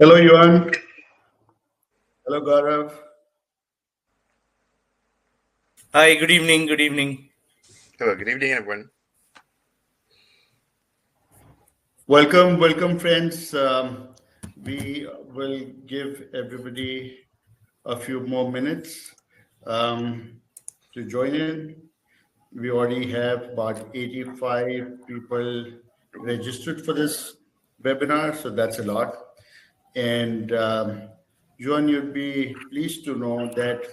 Hello, Yuan. Hello, Gaurav. Hi, good evening. Good evening. Hello, good evening, everyone. Welcome, friends. We will give everybody a few more minutes to join in. We already have about 85 people registered for this webinar, so that's a lot. And Juan, you'd be pleased to know that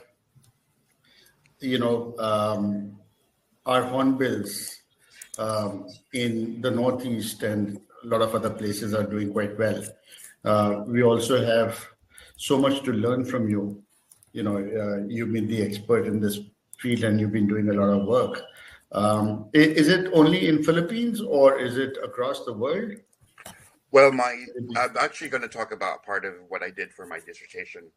our hornbills in the Northeast and a lot of other places are doing quite well. We also have so much to learn from you. You've been the expert in this field and you've been doing a lot of work. Is it only in Philippines or is it across the world? Well, I'm actually going to talk about part of what I did for my dissertation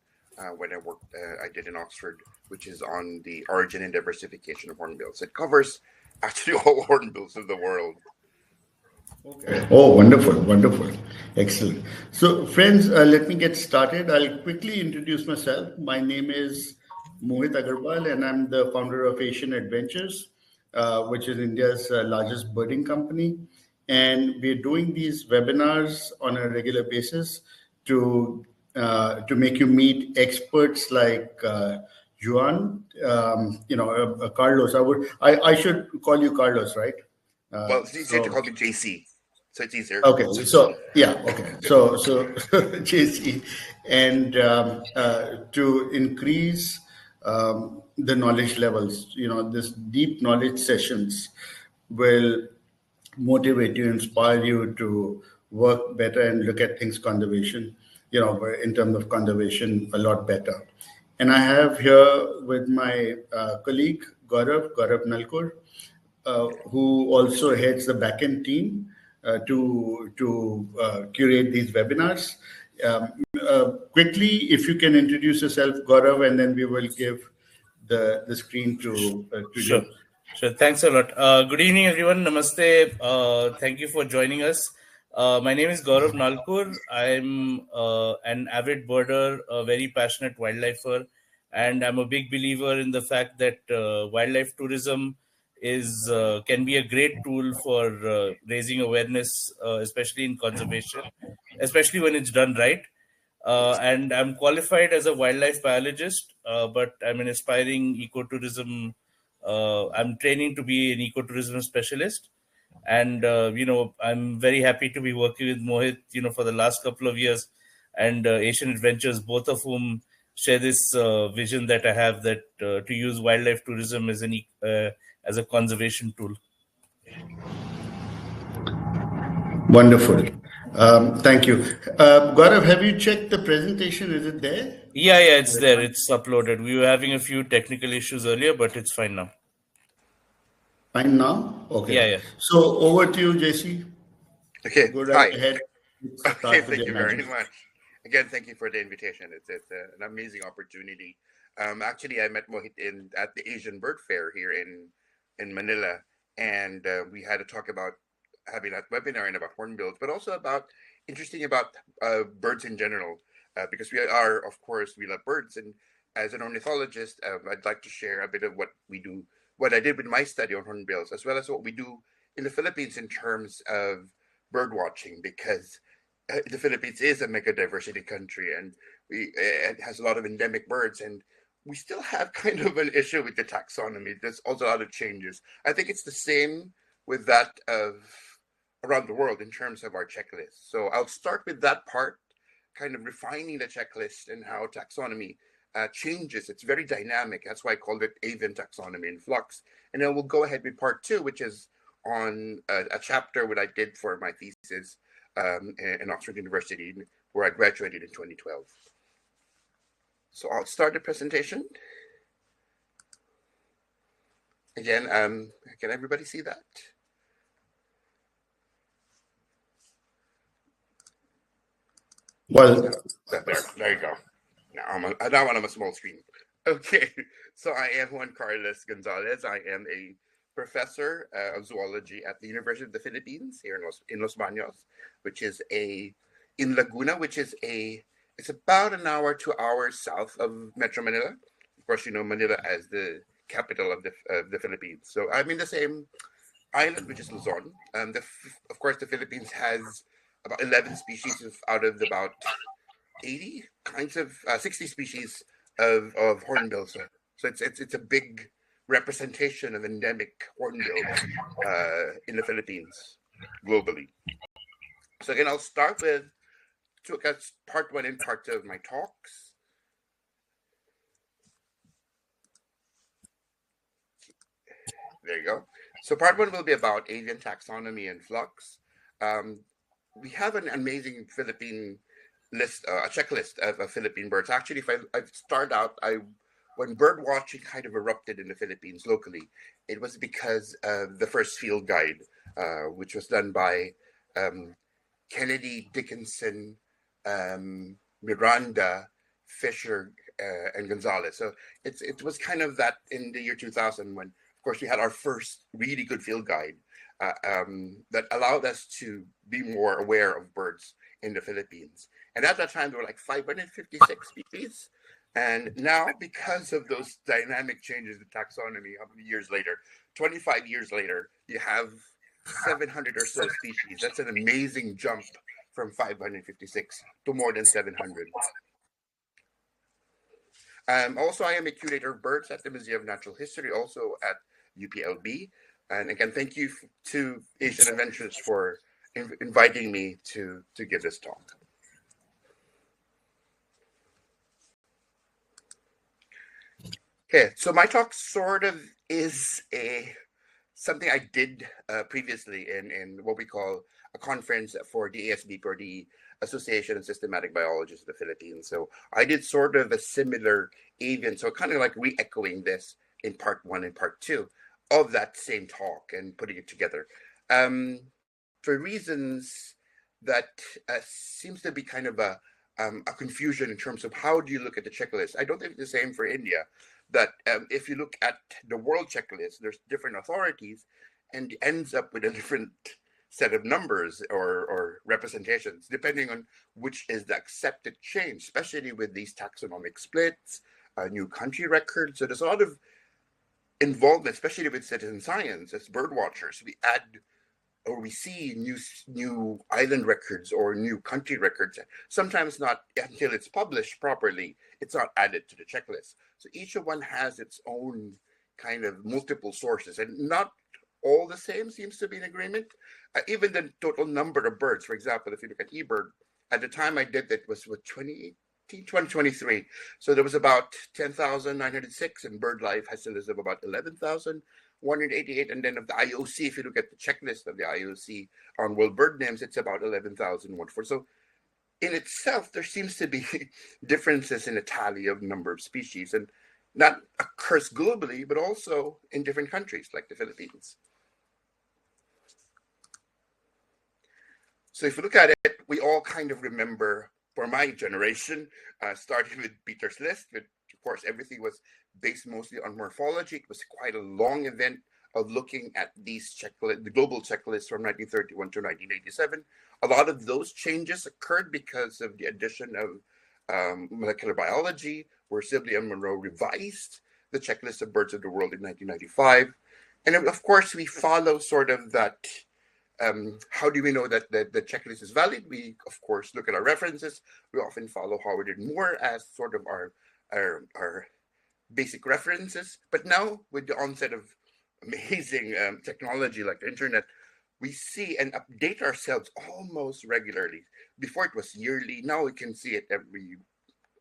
when I did in Oxford, which is on the origin and diversification of hornbills. It covers actually all hornbills of the world. Okay. Oh, wonderful. Excellent. So, friends, let me get started. I'll quickly introduce myself. My name is Mohit Aggarwal, and I'm the founder of Asian Adventures, which is India's largest birding company. And we're doing these webinars on a regular basis to make you meet experts like Juan, Carlos. I should call you Carlos, right? Well, it's easier to call me JC, so it's easier. Okay, so JC, and to increase the knowledge levels, this deep knowledge sessions will motivate you, inspire you to work better and look at things conservation, in terms of conservation a lot better. And I have here with my colleague Gaurav Nalkur, who also heads the backend team to curate these webinars. Quickly, if you can introduce yourself, Gaurav, and then we will give the screen to Sure. Thanks a lot. Good evening, everyone. Namaste. Thank you for joining us. My name is Gaurav Nalkur. I'm an avid birder, a very passionate wildlifer, and I'm a big believer in the fact that wildlife tourism can be a great tool for raising awareness, especially in conservation, especially when it's done right. And I'm qualified as a wildlife biologist, but I'm an aspiring ecotourism. I'm training to be an ecotourism specialist, and I'm very happy to be working with Mohit, for the last couple of years, and Asian Adventures, both of whom share this vision that I have that to use wildlife tourism as a conservation tool. Wonderful. Thank you. Gaurav, have you checked the presentation? Is it there? Yeah, it's there. It's uploaded. We were having a few technical issues earlier, but it's fine now. Fine now? Okay. Yeah. So over to you, JC. Okay. Go right ahead. Okay, thank you very much. Again, thank you for the invitation. It's an amazing opportunity. Actually, I met Mohit at the Asian Bird Fair here in Manila, and we had to talk about having that webinar and about hornbills, but also about birds in general, because we love birds. And as an ornithologist, I'd like to share a bit of what we do, what I did with my study on hornbills, as well as what we do in the Philippines in terms of bird watching, because the Philippines is a mega diversity country, and it has a lot of endemic birds, and we still have kind of an issue with the taxonomy. There's also a lot of changes. I think it's the same with that of around the world in terms of our checklist. So I'll start with that part, kind of refining the checklist and how taxonomy changes. It's very dynamic. That's why I called it Avain taxonomy in flux. And then we'll go ahead with part 2, which is on a chapter what I did for my thesis in Oxford University, where I graduated in 2012. So I'll start the presentation. Again, can everybody see that? Well, there you go. Now I'm on a small screen. Okay, so I am Juan Carlos Gonzalez. I am a professor of zoology at the University of the Philippines here in Los Baños, which is a in Laguna, which is it's about an hour, 2 hours south of Metro Manila. Of course, you know Manila as the capital of the Philippines. So I'm in the same island, which is Luzon. Of course, the Philippines has about 11 species out of about 80 kinds of 60 species of hornbill. So it's a big representation of endemic hornbill in the Philippines globally. So again, I'll start with part 1 and part 2 of my talks. There you go. So part 1 will be about avian taxonomy and flux. We have an amazing Philippine list, a checklist of Philippine birds. Actually, if I start out, when bird watching kind of erupted in the Philippines locally, it was because of the first field guide, which was done by Kennedy, Dickinson, Miranda, Fisher, and Gonzalez. So it was kind of that in the year 2000 when, of course, we had our first really good field guide that allowed us to be more aware of birds in the Philippines. And at that time, there were like 556 species. And now, because of those dynamic changes in taxonomy, how many years later? 25 years later, you have 700 or so species. That's an amazing jump from 556 to more than 700. Also, I am a curator of birds at the Museum of Natural History, also at UPLB. And again, thank you to Asian Adventures for inviting me to give this talk. Okay, so my talk sort of is something I did previously in what we call a conference for the ASBP, or the Association of Systematic Biologists of the Philippines. So I did sort of a similar avian, so kind of like re-echoing this in part 1 and part 2 of that same talk and putting it together. For reasons that seems to be kind of a confusion in terms of how do you look at the checklist. I don't think it's the same for India, that if you look at the world checklist, there's different authorities and ends up with a different set of numbers or representations, depending on which is the accepted change, especially with these taxonomic splits, new country records. So there's a lot of involvement, especially with citizen science as bird watchers. We add or we see new island records or new country records. Sometimes not until it's published properly, it's not added to the checklist. So each one has its own kind of multiple sources, and not all the same seems to be in agreement. Even the total number of birds, for example, if you look at eBird, at the time I did that was with 2023. So there was about 10,906, and BirdLife has a list of about 11,188. And then of the IOC, if you look at the checklist of the IOC on world bird names, it's about 11,104. So in itself, there seems to be differences in the tally of number of species, and not occurs globally, but also in different countries like the Philippines. So if you look at it, we all kind of remember, for my generation, started with Peter's list. But of course, everything was based mostly on morphology. It was quite a long event of looking at these the global checklists from 1931 to 1987. A lot of those changes occurred because of the addition of molecular biology, where Sibley and Monroe revised the checklist of birds of the world in 1995. And of course, we follow sort of that. How do we know that the checklist is valid? We, of course, look at our references. We often follow Howard and Moore as sort of our basic references. But now, with the onset of amazing technology like the internet, we see and update ourselves almost regularly. Before it was yearly. Now we can see it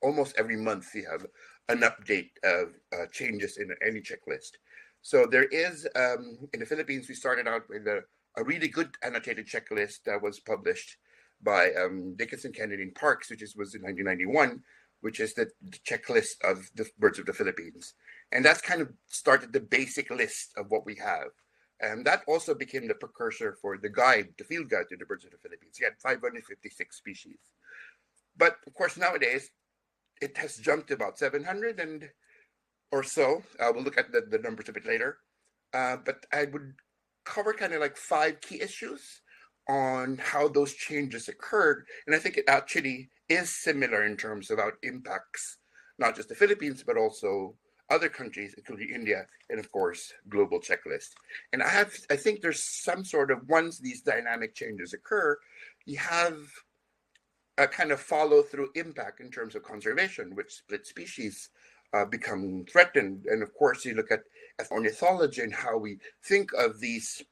almost every month. We have an update of changes in any checklist. So there is, in the Philippines, we started out with a really good annotated checklist that was published by Dickinson, Kennedy, and Parks, was in 1991, which is the checklist of the birds of the Philippines. And that's kind of started the basic list of what we have. And that also became the precursor for the field guide to the birds of the Philippines. You had 556 species. But of course, nowadays, it has jumped to about 700 or so. We'll look at the numbers a bit later. But I would cover kind of like 5 key issues. on how those changes occurred. And I think it actually is similar in terms of how it impacts not just the Philippines, but also other countries, including India, and of course, global checklist. And I think there's some sort of, once these dynamic changes occur, you have a kind of follow through impact in terms of conservation, which split species become threatened. And of course, you look at ornithology and how we think of these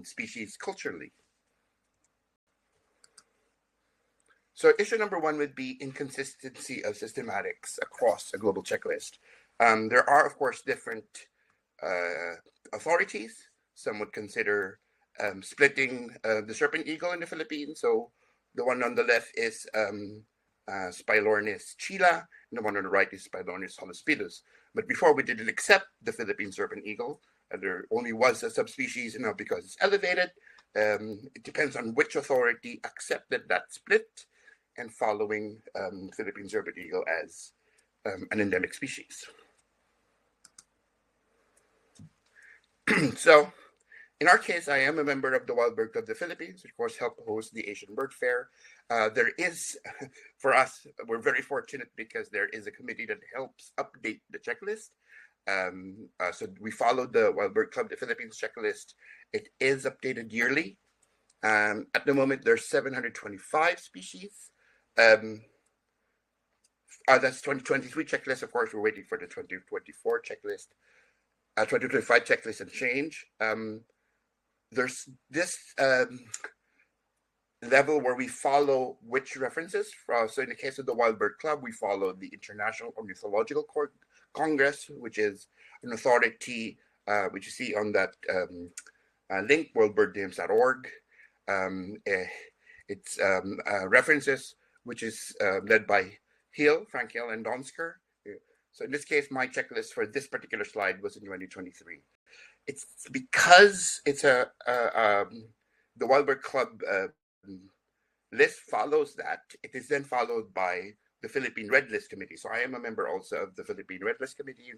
species culturally. So issue number one would be inconsistency of systematics across a global checklist. There are, of course, different authorities. Some would consider splitting the serpent eagle in the Philippines. So the one on the left is Spilornis chila, and the one on the right is Spilornis holospidus. But before, we didn't accept the Philippine serpent eagle. There only was a subspecies, because it's elevated. It depends on which authority accepted that split and following Philippine serpent eagle as an endemic species. So in our case, I am a member of the Wild Bird Club of the Philippines, which of course helped host the Asian Bird Fair. There is, for us, we're very fortunate because there is a committee that helps update the checklist. So we followed the Wild Bird Club of the Philippines checklist. It is updated yearly. At the moment, there's 725 species. That's 2023 checklist. Of course, we're waiting for the 2024 checklist, 2025 checklist and change. There's this level where we follow which references. So in the case of the Wild Bird Club, we follow the International Ornithological Congress, which is an authority which you see on that link, worldbirdnames.org. It's references, which is led by Frank Hill, and Donsker. So in this case, my checklist for this particular slide was in 2023. It's because it's the Wild Bird Club list follows that. It is then followed by the Philippine Red List Committee. So I am a member also of the Philippine Red List Committee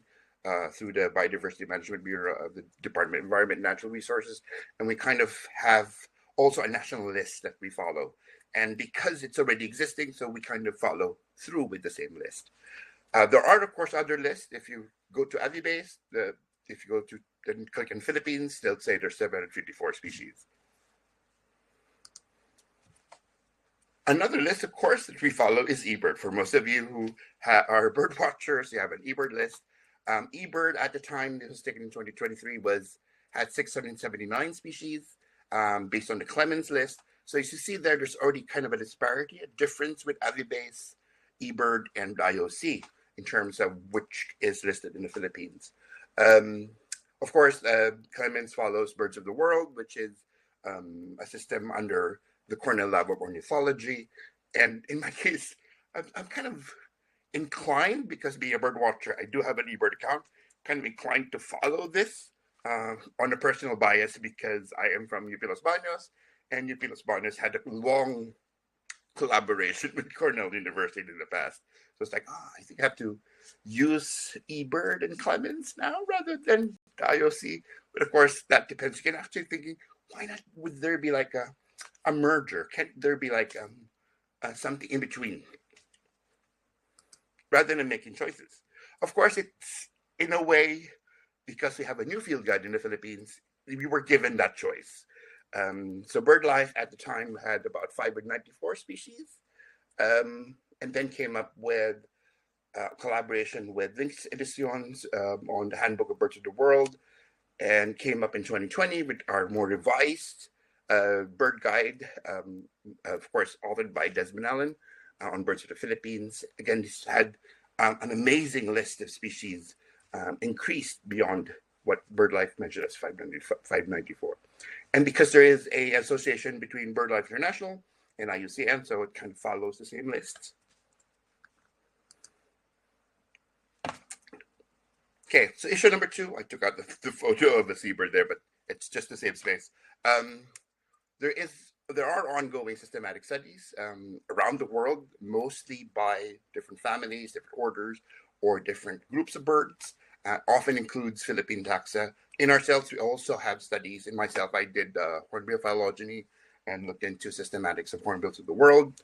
through the Biodiversity Management Bureau of the Department of Environment and Natural Resources. And we kind of have also a national list that we follow. And because it's already existing, so we kind of follow through with the same list. There are, of course, other lists. If you go to Avibase, if you go to then click on Philippines, they'll say there's 754 species. Another list, of course, that we follow is eBird. For most of you who are bird watchers, you have an eBird list. eBird at the time, this was taken in 2023, had 679 species based on the Clemens list. So as you see there's already kind of a disparity, a difference with Avibase, eBird, and IOC in terms of which is listed in the Philippines. Of course, Clemens follows Birds of the World, which is a system under the Cornell Lab of Ornithology. And in my case, I'm kind of inclined, because being a bird watcher, I do have an eBird account, kind of inclined to follow this on a personal bias because I am from UP Los Baños, and UP Los Baños had a long collaboration with Cornell University in the past. So it's like, I think I have to use eBird and Clemens now rather than the IOC. But of course, that depends. You can actually thinking, why not? Would there be like a merger? Can't there be like something in between? Rather than making choices. Of course, it's in a way, because we have a new field guide in the Philippines, we were given that choice. So BirdLife at the time had about 594 species, and then came up with collaboration with Lynx Editions on the Handbook of Birds of the World, and came up in 2020 with our more revised bird guide, of course, authored by Desmond Allen on Birds of the Philippines. Again, this had an amazing list of species, increased beyond what BirdLife measured as 594. And because there is an association between BirdLife International and IUCN, so it kind of follows the same lists. Okay, so issue number 2, I took out the photo of a seabird there, but it's just the same space. There are ongoing systematic studies around the world, mostly by different families, different orders, or different groups of birds. Often includes Philippine taxa. In ourselves, we also have studies. In myself, I did Hornbill phylogeny and looked into systematics of hornbills of the world.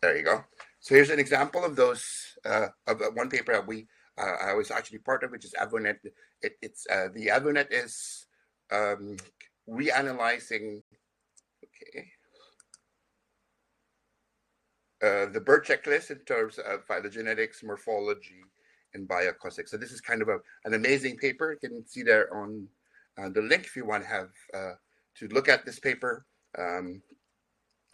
There you go. So here's an example of those of one paper that I was actually part of, which is Avain. The Avain is reanalyzing the bird checklist in terms of phylogenetics, morphology, and bioacoustics. So this is kind of an amazing paper. You can see there on the link if you want to have to look at this paper.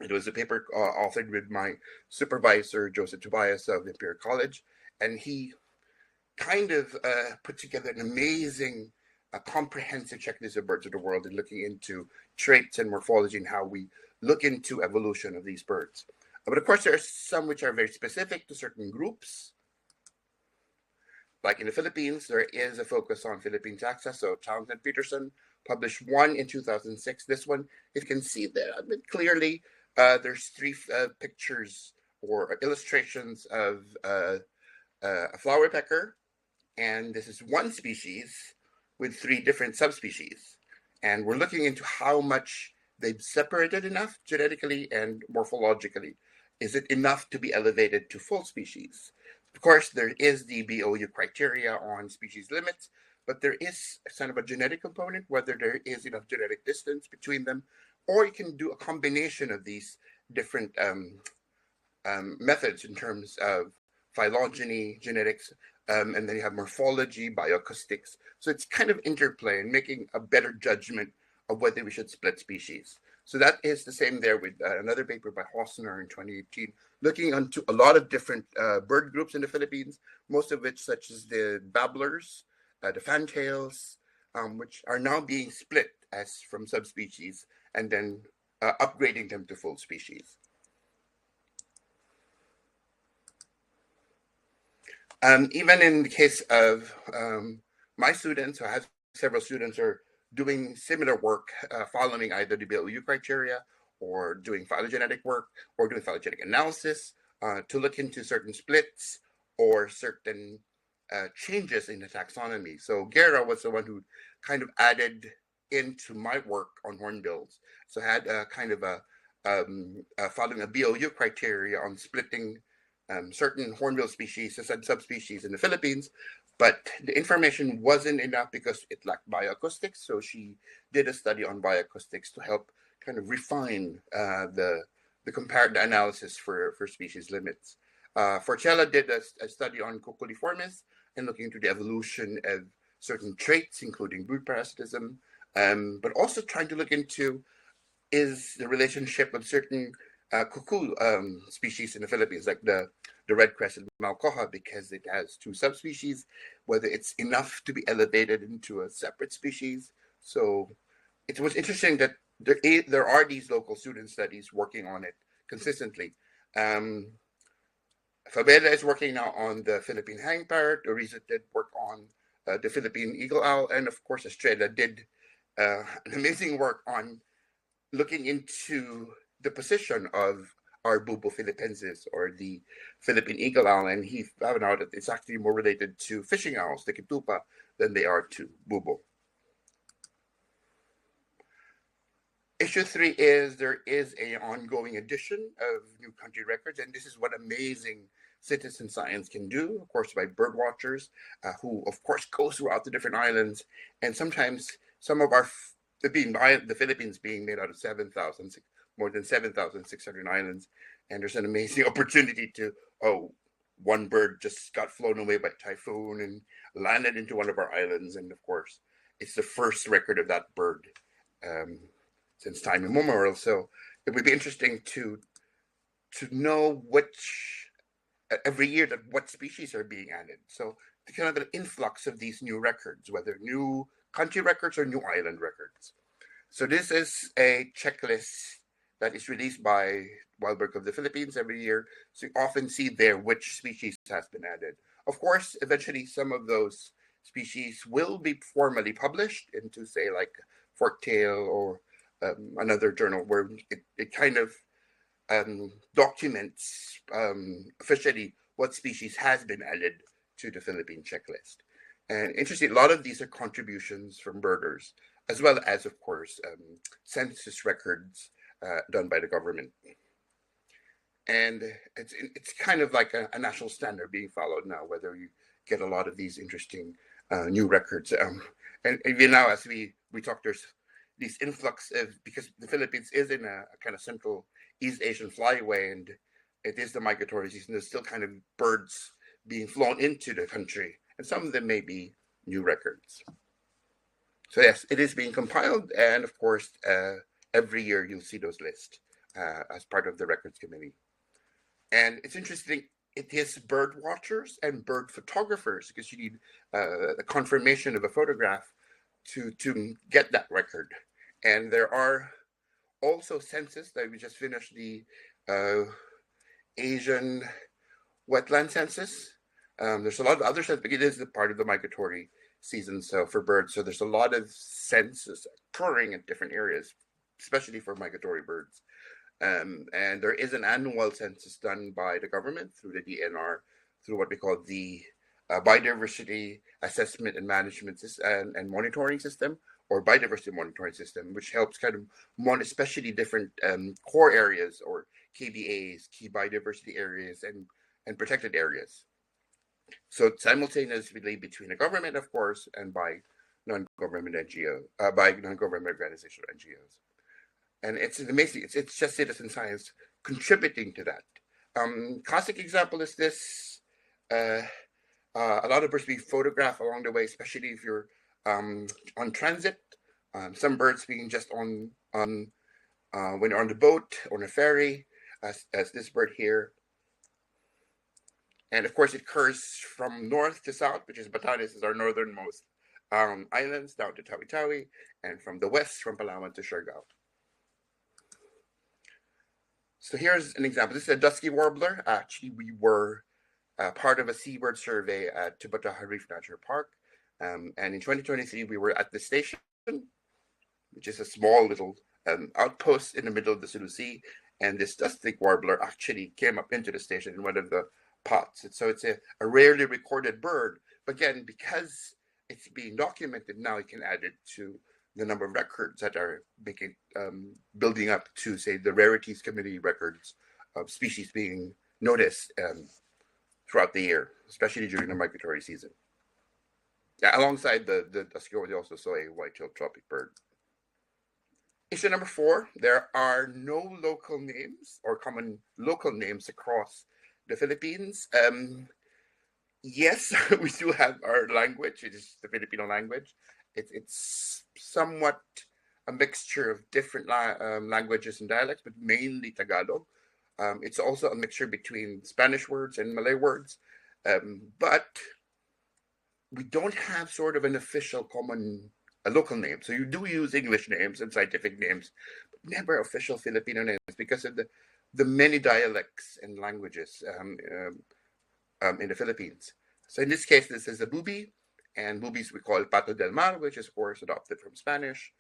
It was a paper authored with my supervisor, Joseph Tobias of Imperial College, and he kind of put together an amazing, comprehensive checklist of birds of the world and looking into traits and morphology and how we look into evolution of these birds. But of course, there are some which are very specific to certain groups. Like in the Philippines, there is a focus on Philippine taxa. So Townsend Peterson published one in 2006. This one, if you can see there a bit clearly, there's three pictures or illustrations of a flower pecker. And this is one species with three different subspecies. And we're looking into how much they've separated enough genetically and morphologically. Is it enough to be elevated to full species? Of course, there is the BOU criteria on species limits, but there is kind of a genetic component, whether there is enough genetic distance between them, or you can do a combination of these different methods in terms of phylogeny, genetics, and then you have morphology, bioacoustics. So it's kind of interplay and making a better judgment of whether we should split species. So that is the same there with another paper by Hausner in 2018, looking into a lot of different bird groups in the Philippines, most of which, such as the babblers, the fantails, which are now being split as from subspecies and then upgrading them to full species. Even in the case of my students, who I have several students who are doing similar work, following either the BOU criteria or doing phylogenetic work or doing phylogenetic analysis to look into certain splits or certain changes in the taxonomy. So Guerra was the one who kind of added into my work on hornbills. So I had kind of following a BOU criteria on splitting certain hornbill species and subspecies in the Philippines, but the information wasn't enough because it lacked bioacoustics. So she did a study on bioacoustics to help kind of refine the comparative analysis for species limits. Forcella did a study on Cuculiformis and looking into the evolution of certain traits, including brood parasitism, but also trying to look into is the relationship of certain cuckoo species in the Philippines, like the red-crested malcoha, because it has two subspecies, whether it's enough to be elevated into a separate species. So it was interesting that there are these local student studies working on it consistently. Fabela is working now on the Philippine hang parrot. Orisa did work on the Philippine eagle owl, and of course Estrella did an amazing work on looking into the position of our Bubo philippensis, or the Philippine eagle owl, and he found out that it's actually more related to fishing owls, the kitupa, than they are to Bubo. Issue 3 is there is an ongoing edition of new country records, and this is what amazing citizen science can do, of course, by bird watchers who, of course, go throughout the different islands, and sometimes some of the Philippines being made out of more than 7,600 islands, and there's an amazing opportunity to, one bird just got flown away by a typhoon and landed into one of our islands, and of course, it's the first record of that bird since time immemorial. So it would be interesting to know which every year that what species are being added. So the kind of an influx of these new records, whether new country records or new island records. So this is a checklist that is released by Wild Bird of the Philippines every year. So you often see there which species has been added. Of course, eventually some of those species will be formally published into, say, like Forktail or another journal where it kind of documents officially what species has been added to the Philippine checklist. And interesting, a lot of these are contributions from birders, as well as, of course, census records done by the government. And it's kind of like a national standard being followed now, whether you get a lot of these interesting new records. And even now, as we talk, there's these influx of, because the Philippines is in a kind of central East Asian flyway, and it is the migratory season. There's still kind of birds being flown into the country, and some of them may be new records. So yes, it is being compiled, and of course, every year you'll see those lists as part of the records committee. And it's interesting, it is bird watchers and bird photographers, because you need a confirmation of a photograph to get that record. And there are also census that we just finished, the Asian wetland census. There's a lot of other census, but it is a part of the migratory season, so for birds. So there's a lot of census occurring in different areas, especially for migratory birds. And there is an annual census done by the government through the DNR, through what we call the biodiversity assessment and management and monitoring system, or biodiversity monitoring system, which helps kind of monitor especially different core areas, or KBAs, key biodiversity areas, and protected areas. So simultaneously between the government, of course, and by non-government NGO, by non-government organizations or NGOs. And it's amazing. It's just citizen science contributing to that. Classic example is this. A lot of birds being photographed along the way, especially if you're on transit. Some birds being just on when you're on the boat, on a ferry, as this bird here. And of course, it occurs from north to south, which is Batanes is our northernmost islands, down to Tawi-Tawi, and from the west, from Palawan to Siargao. So here's an example. This is a dusky warbler. Actually, we were part of a seabird survey at Tubataha Reef Natural Park. And in 2023, we were at the station, which is a small little outpost in the middle of the Sulu Sea. And this dusky warbler actually came up into the station in one of the pots. And so it's a rarely recorded bird. But again, because it's being documented now, you can add it to the number of records that are making building up to, say, the rarities committee records of species being noticed throughout the year, especially during the migratory season. Yeah, alongside the dusky warbler, we also saw a white-tailed tropic bird. Issue number 4, there are no local names or common local names across the Philippines. Yes, we do have our language. It is the Filipino language. It's somewhat a mixture of different languages and dialects, but mainly Tagalog. It's also a mixture between Spanish words and Malay words. But we don't have sort of an official common local name. So you do use English names and scientific names, but never official Filipino names, because of the many dialects and languages in the Philippines. So in this case, this is a booby, and boobies we call Pato del Mar, which is, of course, adopted from Spanish.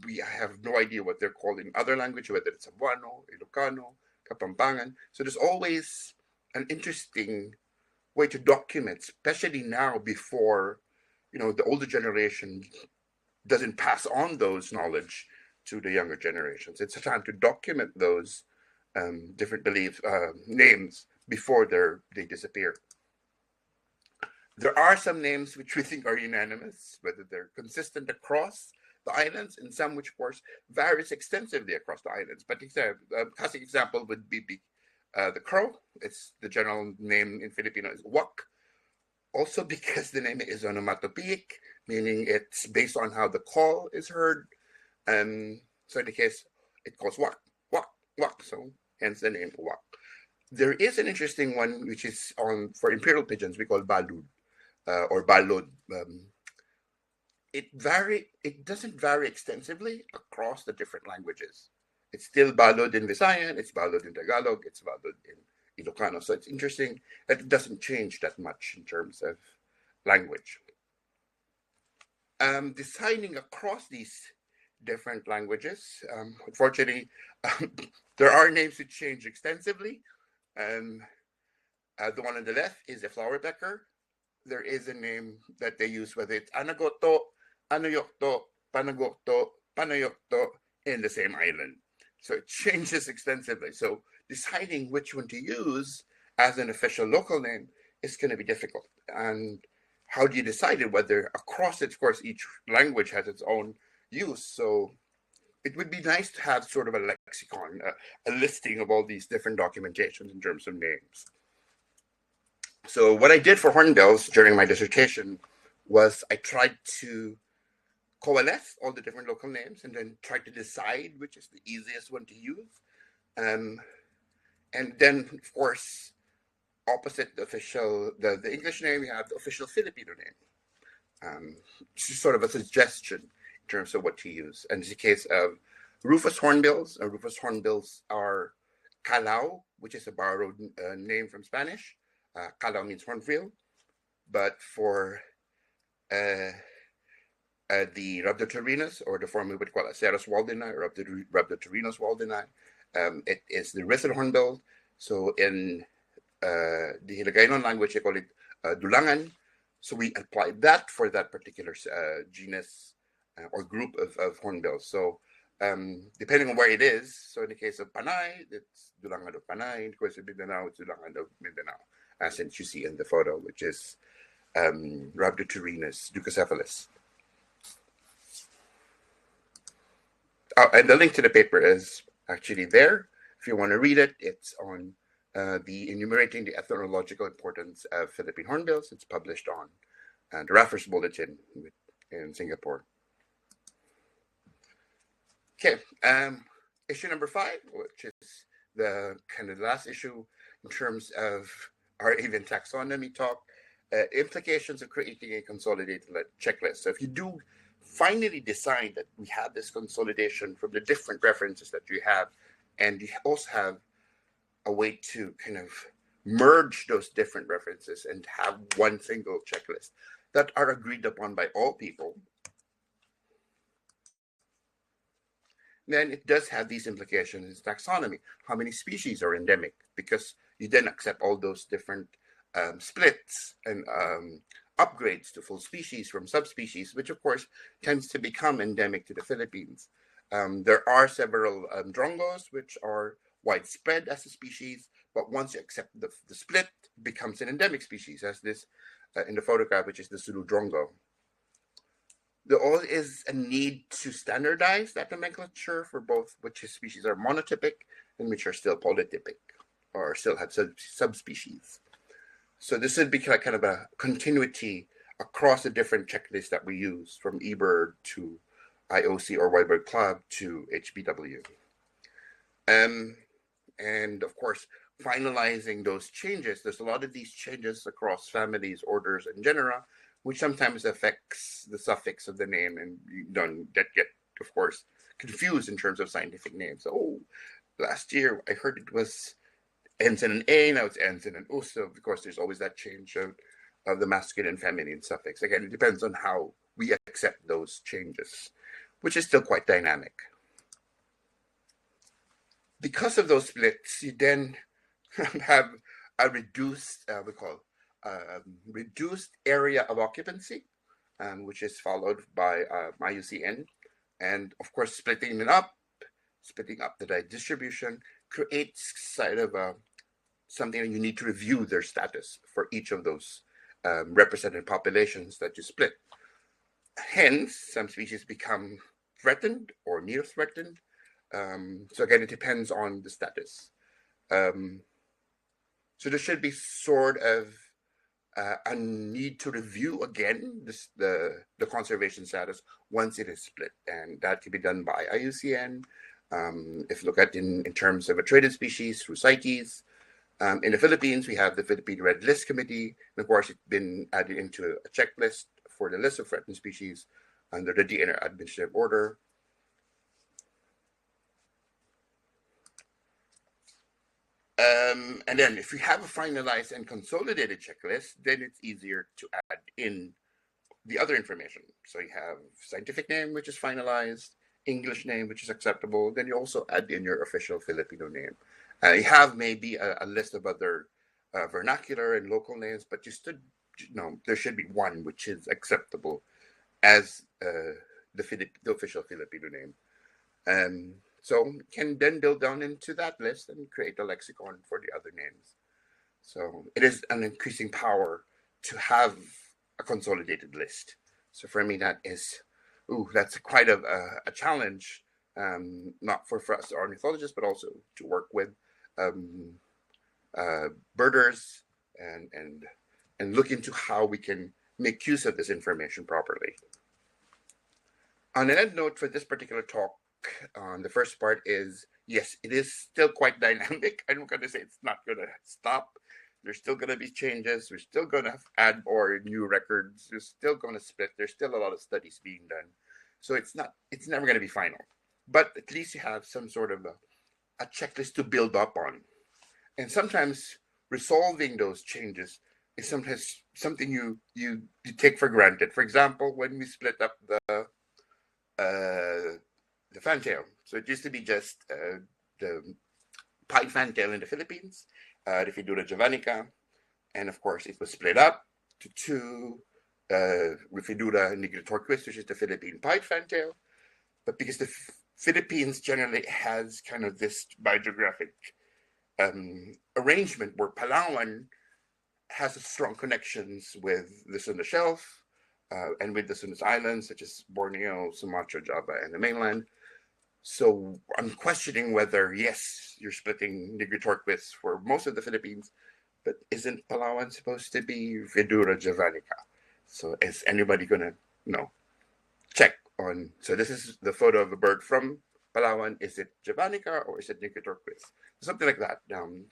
We have no idea what they're called in other languages, whether it's Cebuano, Ilocano, Kapampangan. So there's always an interesting way to document, especially now, before the older generation doesn't pass on those knowledge to the younger generations. It's a time to document those different beliefs, names, before they disappear. There are some names which we think are unanimous, whether they're consistent across the islands, and some which, of course, varies extensively across the islands. But a classic example would be the crow. It's the general name in Filipino is wak. Also because the name is onomatopoeic, meaning it's based on how the call is heard. So in the case, it calls wak, wak, wak. So hence the name wak. There is an interesting one which is for imperial pigeons we call balud or balod. It doesn't vary extensively across the different languages. It's still balod in Visayan, it's balod in Tagalog, it's balod in Ilocano. So it's interesting that it doesn't change that much in terms of language. Designing across these different languages, unfortunately, there are names that change extensively. The one on the left is a flower pecker. there is a name that they use, whether it's Anagoto, Anoyokto, Panagokto, Panayokto, in the same island. So it changes extensively. So deciding which one to use as an official local name is going to be difficult. And how do you decide it? Whether across it, of course, each language has its own use. So it would be nice to have sort of a lexicon, a listing of all these different documentations in terms of names. So what I did for hornbills during my dissertation was I tried to coalesce all the different local names and then try to decide which is the easiest one to use. And then, of course, opposite the official, the English name, we have the official Filipino name. It's sort of a suggestion in terms of what to use. And in the case of rufous hornbills are calao, which is a borrowed name from Spanish. Calao means hornbill. But for the Rhabdoterinus, or the form we would call Acerus waldeni, or Rhabdoterinus waldeni, it is the whistle hornbill. So in the Hiligaynon language, they call it dulangan. So we applied that for that particular genus or group of hornbills. So depending on where it is, so in the case of Panay, it's dulangan of Panay. In the case of Mindanao, it's dulangan of Mindanao, as you see in the photo, which is Rhabdoterinus ducocephalus. Oh, and the link to the paper is actually there. If you want to read it, it's on the enumerating the ethnological importance of Philippine hornbills. It's published on the Raffers Bulletin in Singapore. Okay, issue number 5, which is the kind of last issue in terms of our Avain taxonomy talk, implications of creating a consolidated checklist. So if you do finally decide that we have this consolidation from the different references that you have, and you also have a way to kind of merge those different references and have one single checklist that are agreed upon by all people, then it does have these implications in taxonomy. How many species are endemic? Because you then accept all those different splits and upgrades to full species from subspecies, which of course tends to become endemic to the Philippines. There are several drongos which are widespread as a species, but once you accept the split, it becomes an endemic species, as this in the photograph, which is the Sulu drongo. There always is a need to standardize that nomenclature for both which species are monotypic and which are still polytypic or still have subspecies. So this would be kind of a continuity across the different checklists that we use, from eBird to IOC or Whitebird Club to HBW. And of course, finalizing those changes, there's a lot of these changes across families, orders, and genera, which sometimes affects the suffix of the name, and you don't get, of course, confused in terms of scientific names. Oh, last year I heard it was ends in an A, now it's ends in an U. So of course, there's always that change of the masculine and feminine suffix. Again, it depends on how we accept those changes, which is still quite dynamic. Because of those splits, you then have a reduced, reduced area of occupancy, which is followed by IUCN. And of course, splitting up the distribution creates sort of something that you need to review their status for each of those represented populations that you split. Hence, some species become threatened or near threatened. So again, it depends on the status. So there should be sort of a need to review again the conservation status once it is split, and that can be done by IUCN. If you look at in terms of a traded species through CITES. In the Philippines, we have the Philippine Red List Committee, and of course, it's been added into a checklist for the list of threatened species under the DNR administrative order. And then if you have a finalized and consolidated checklist, then it's easier to add in the other information. So you have scientific name, which is finalized, English name, which is acceptable. Then you also add in your official Filipino name. You have maybe a list of other vernacular and local names, but you there should be one which is acceptable as the official Filipino name. So can then build down into that list and create a lexicon for the other names. So it is an increasing power to have a consolidated list. So for me, that's quite a challenge, not for us ornithologists, but also to work with birders and look into how we can make use of this information properly. On an end note for this particular talk, the first part is, yes, it is still quite dynamic. I'm going to say it's not going to stop. There's still going to be changes. We're still going to add more new records. We're still going to split. There's still a lot of studies being done. So it's never going to be final. But at least you have some sort of a checklist to build up on. And sometimes resolving those changes is sometimes something you take for granted. For example, when we split up the fantail. So it used to be just the pied fantail in the Philippines, the Phidura javanica, and of course it was split up to two, Phidura nigra-turquoise, which is the Philippine pied fantail. But because the Philippines generally has kind of this biogeographic arrangement where Palawan has strong connections with the Sunda Shelf and with the Sunda Islands, such as Borneo, Sumatra, Java, and the mainland. So I'm questioning whether, yes, you're splitting nigra-turquoise for most of the Philippines, but isn't Palawan supposed to be Phidura javanica? So is anybody going to, check on? So this is the photo of a bird from Palawan. Is it javanica or is it nigra-turquoise? Something like that.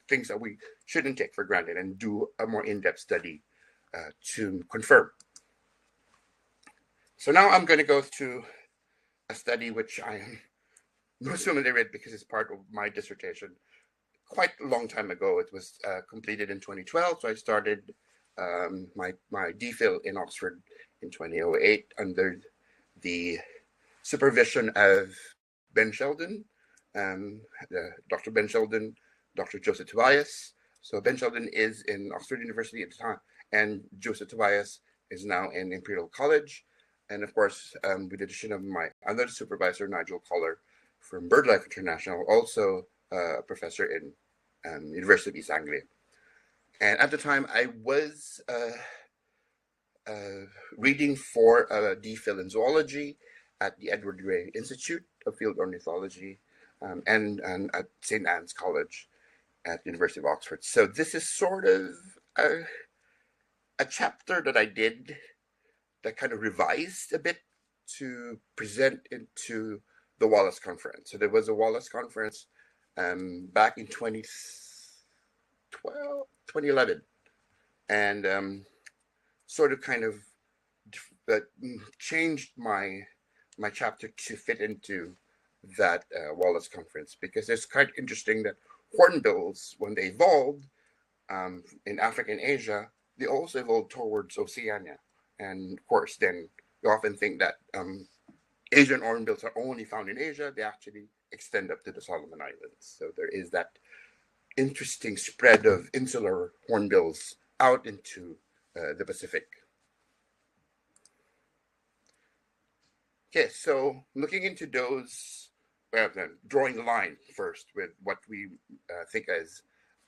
Things that we shouldn't take for granted and do a more in-depth study to confirm. So now I'm going to go to a study which I am most familiar with because it's part of my dissertation. Quite a long time ago, it was completed in 2012. So I started my DPhil in Oxford in 2008 under the supervision of Ben Sheldon, Dr. Ben Sheldon, Dr. Joseph Tobias. So Ben Sheldon is in Oxford University at the time, and Joseph Tobias is now in Imperial College. And of course, with the addition of my other supervisor, Nigel Collar from BirdLife International, also a professor in University of East Anglia. And at the time, I was reading for a DPhil in zoology at the Edward Gray Institute of Field Ornithology and at St. Anne's College at the University of Oxford. So this is sort of a chapter that I did that kind of revised a bit to present into the Wallace Conference. So there was a Wallace Conference back in 2011, and sort of kind of changed my chapter to fit into that Wallace Conference, because it's quite interesting that hornbills, when they evolved in Africa and Asia, they also evolved towards Oceania. And of course, then you often think that Asian hornbills are only found in Asia. They actually extend up to the Solomon Islands. So there is that interesting spread of insular hornbills out into the Pacific. Okay, so looking into those, drawing the line first with what we think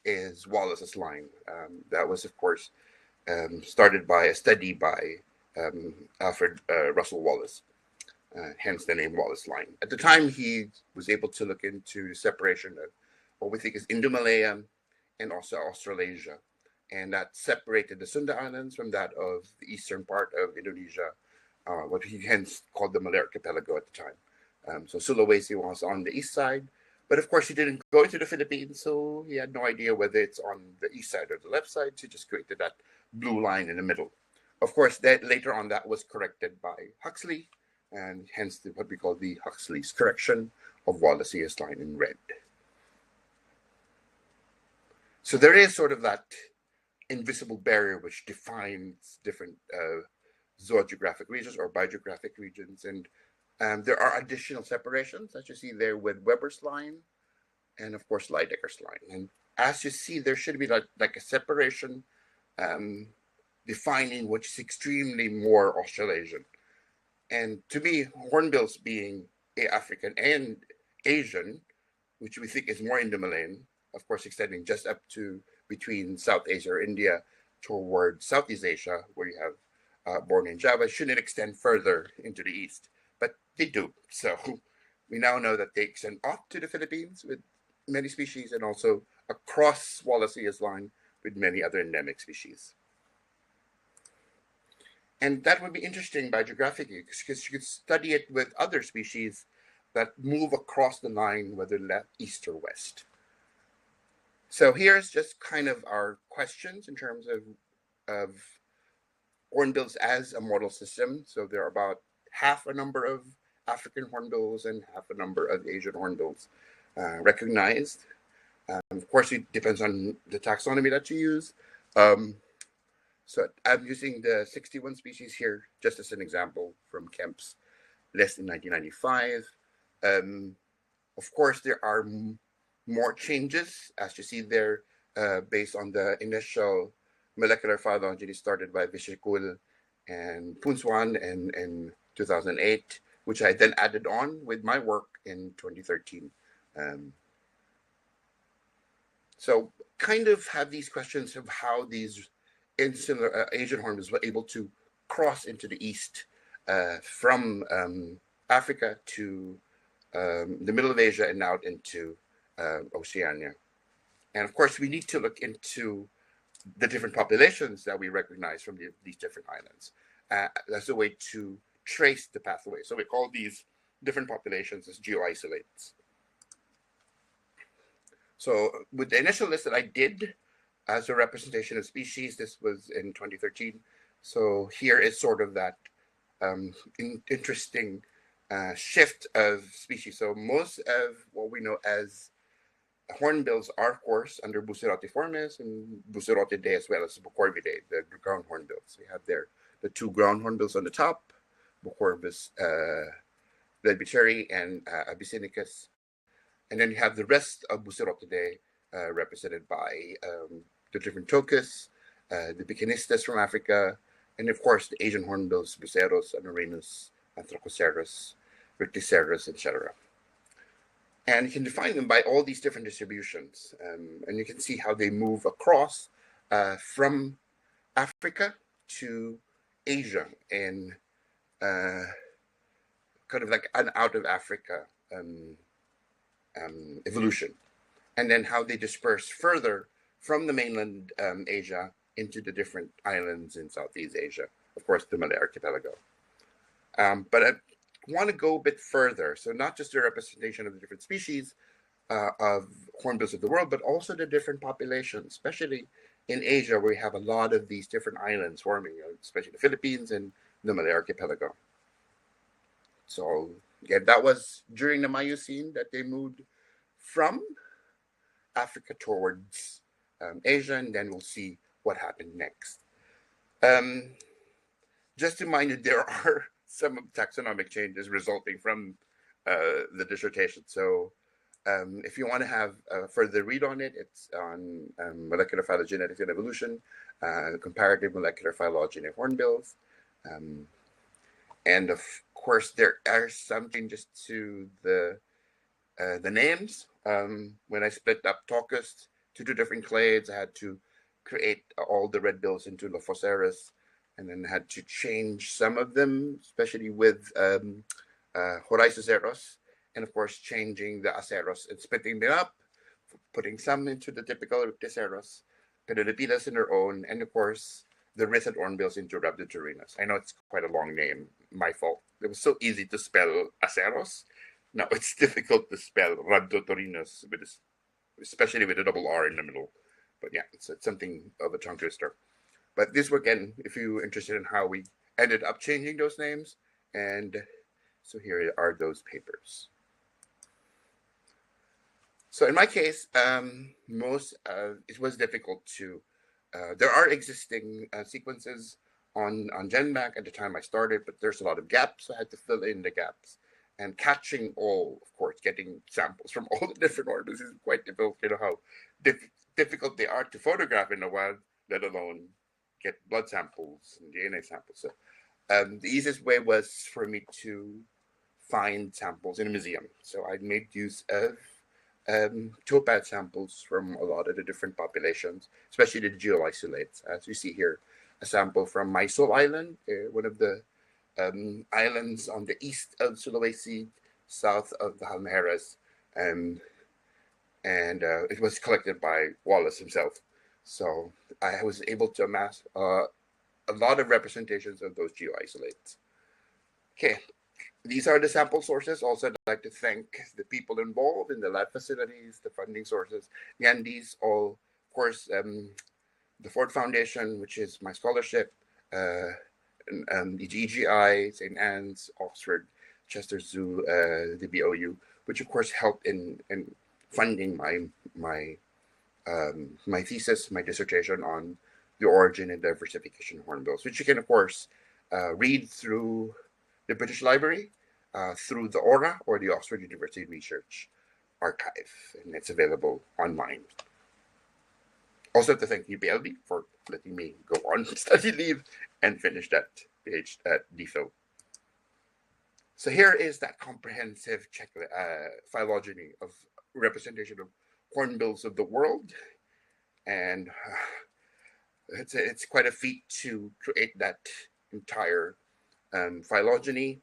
is Wallace's line. That was, of course, started by a study by Alfred Russel Wallace, hence the name Wallace line. At the time, he was able to look into the separation of what we think is Indomalaya and also Australasia, and that separated the Sunda Islands from that of the eastern part of Indonesia, what he hence called the Malay Archipelago at the time. So Sulawesi was on the east side, but of course he didn't go into the Philippines, so he had no idea whether it's on the east side or the left side, so he just created that blue line in the middle. Of course, that later on that was corrected by Huxley, and hence what we call the Huxley's correction of Wallace's line in red. So there is sort of that invisible barrier which defines different zoogeographic regions or biogeographic regions, and there are additional separations, as you see there with Weber's line and of course Leidecker's line. And as you see, there should be like a separation defining which is extremely more Australasian. And to me, hornbills being African and Asian, which we think is more Indo-Malayan, of course, extending just up to between South Asia or India toward Southeast Asia, where you have Borneo and Java, shouldn't extend further into the east, but they do. So we now know that they extend off to the Philippines with many species and also across Wallace's line with many other endemic species. And that would be interesting biogeographically because you could study it with other species that move across the line, whether left, east, or west. So here's just kind of our questions in terms of hornbills as a model system. So there are about half a number of African hornbills and half a number of Asian hornbills recognized. Of course, it depends on the taxonomy that you use. So I'm using the 61 species here just as an example from Kemp's list in 1995. Of course, there are more changes, as you see there, based on the initial molecular phylogeny started by Vishikul and Punswan in 2008, which I then added on with my work in 2013. So kind of have these questions of how these insular Asian hornbills were able to cross into the east from Africa to the middle of Asia and out into Oceania. And of course, we need to look into the different populations that we recognize from these different islands. That's a way to trace the pathway. So we call these different populations as geoisolates. So with the initial list that I did as a representation of species, this was in 2013. So here is sort of that interesting shift of species. So most of what we know as hornbills are, of course, under Bucerotiformes and Bucerotidae as well as Bucorvidae, the ground hornbills. We have there the two ground hornbills on the top, Bucorvis leadbeaterii and Abyssinicus. And then you have the rest of Bucerotidae represented by the different Tokus, the Bikinistas from Africa, and of course the Asian hornbills, Buceros, Anorinus, Anthracoceros, Ricticeros, etc. And you can define them by all these different distributions. And you can see how they move across from Africa to Asia and kind of like an out of Africa evolution. And then how they disperse further from the mainland Asia into the different islands in Southeast Asia, of course, the Malay Archipelago. But I want to go a bit further. So not just a representation of the different species of hornbills of the world, but also the different populations, especially in Asia, where we have a lot of these different islands forming, especially the Philippines and the Malay Archipelago. So yeah, that was during the Miocene that they moved from Africa towards Asia, and then we'll see what happened next. Just to mind you, there are some taxonomic changes resulting from the dissertation. So if you want to have further read on it, it's on molecular phylogenetics and evolution, comparative molecular phylogeny of hornbills. And of course, there are some changes to the names. When I split up Tokus to two different clades, I had to create all the red bills into Lophoceros, and then had to change some of them, especially with Horizonceros, and of course changing the Aceros and splitting them up, putting some into the typical Ricticeros, Pedolipidas in their own, and of course the writhed hornbills into Rhabdotaurinus. I know it's quite a long name, my fault. It was so easy to spell Aceros. Now it's difficult to spell Rhabdotaurinus, especially with a double R in the middle. But yeah, it's something of a tongue twister. But this work, again, if you're interested in how we ended up changing those names, and so here are those papers. So in my case, it was difficult to. There are existing sequences on GenBank at the time I started, but there's a lot of gaps. So I had to fill in the gaps, and catching all, of course, getting samples from all the different orders is quite difficult. You know how difficult they are to photograph in the wild, let alone get blood samples and DNA samples. So the easiest way was for me to find samples in a museum. So I made use of topaz samples from a lot of the different populations, especially the geoisolates. As you see here, a sample from Mysol Island, one of the islands on the east of Sulawesi, south of the Halmahera's, and it was collected by Wallace himself. So I was able to amass a lot of representations of those geoisolates. Okay, these are the sample sources. Also, I'd like to thank the people involved in the lab facilities, the funding sources, and these all, of course, the Ford Foundation, which is my scholarship, and the GGI, St. Anne's, Oxford, Chester Zoo, the BOU, which of course helped in funding my thesis, my dissertation on the origin and diversification of hornbills, which you can of course read through the British Library, through the Aura or the Oxford University Research Archive, and it's available online. Also have to thank UPLB for letting me go on study leave and finish that PhD at DPhil. So here is that comprehensive phylogeny of representation of hornbills of the world, and it's quite a feat to create that entire phylogeny.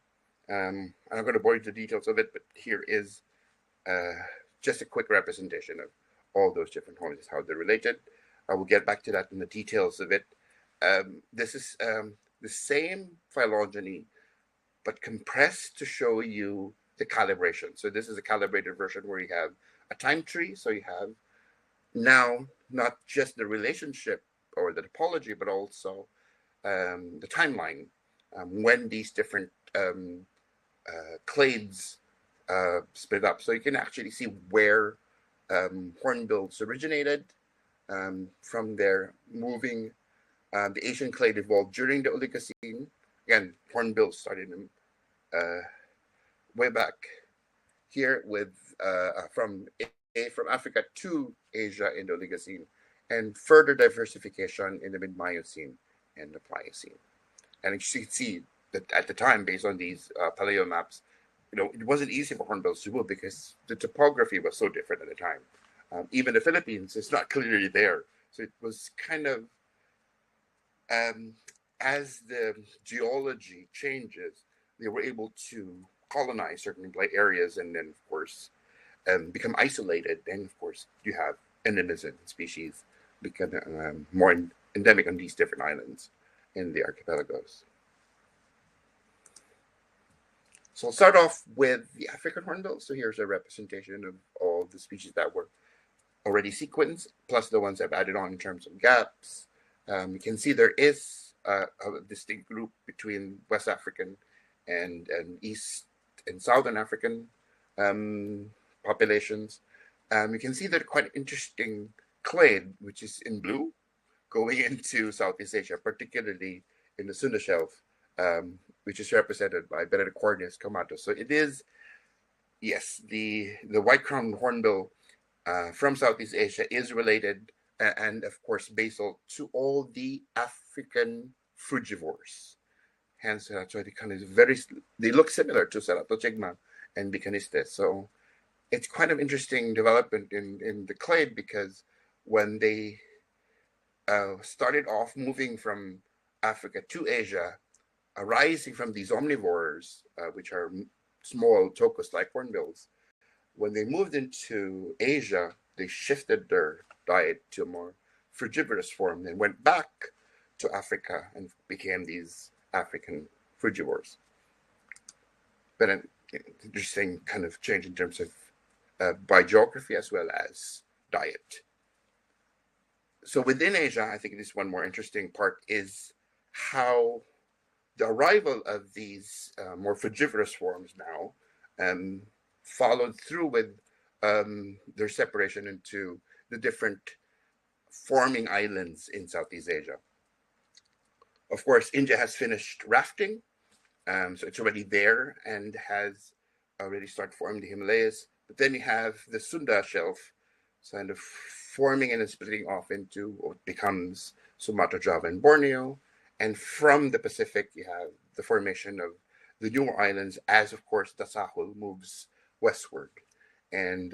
I'm not going to bore you with the details of it, but here is just a quick representation of all those different hornbills, how they're related. I will get back to that in the details of it. This is the same phylogeny, but compressed to show you the calibration. So this is a calibrated version where you have a time tree. So you have now not just the relationship or the topology, but also the timeline when these different clades split up. So you can actually see where hornbills originated. From there, moving, the Asian clade evolved during the Oligocene. Again, hornbills started way back here with from Africa to Asia in the Oligocene, and further diversification in the mid-Miocene and the Pliocene. And you can see that at the time, based on these paleo maps, it wasn't easy for hornbills to move because the topography was so different at the time. Even the Philippines is not clearly there. So it was kind of, as the geology changes, they were able to colonize certain areas and then, of course, become isolated. And, of course, you have endemism species become more endemic on these different islands in the archipelagos. So I'll start off with the African hornbill. So here's a representation of all the species that were already sequenced, plus the ones I've added on in terms of gaps. You can see there is a distinct group between West African and East and Southern African populations. You can see that quite interesting clade, which is in blue, going into Southeast Asia, particularly in the Sunda Shelf, which is represented by Benedicornis comatus. So it is, yes, the white-crowned hornbill from Southeast Asia is related, and of course basal to all the African frugivores. Hence, that's why they look similar to Ceratophragma and Bicanistes. So it's quite an interesting development in the clade, because when they started off moving from Africa to Asia, arising from these omnivores, which are small tocus-like hornbills, when they moved into Asia, they shifted their diet to a more frugivorous form, then went back to Africa and became these African frugivores. But an interesting kind of change in terms of biogeography as well as diet. So within Asia, I think this one more interesting part is how the arrival of these more frugivorous forms now followed through with their separation into the different forming islands in Southeast Asia. Of course, India has finished rafting, so it's already there and has already started forming the Himalayas. But then you have the Sunda Shelf kind of forming and then splitting off into what becomes Sumatra, Java, and Borneo. And from the Pacific, you have the formation of the newer islands as, of course, the Sahul moves westward and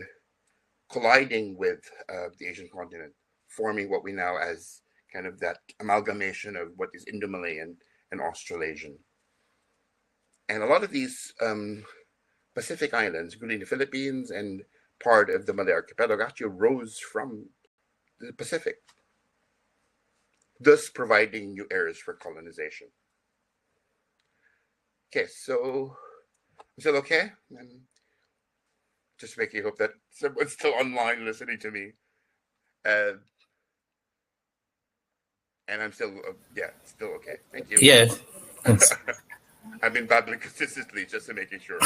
colliding with the Asian continent, forming what we know as kind of that amalgamation of what is Indo-Malayan and Australasian. And a lot of these Pacific islands, including the Philippines and part of the Malay archipelago, actually rose from the Pacific, thus providing new areas for colonization. Okay, so is it okay? Just making hope that someone's still online listening to me. And I'm still, still okay. Thank you. Yes. I've been babbling consistently just to making sure.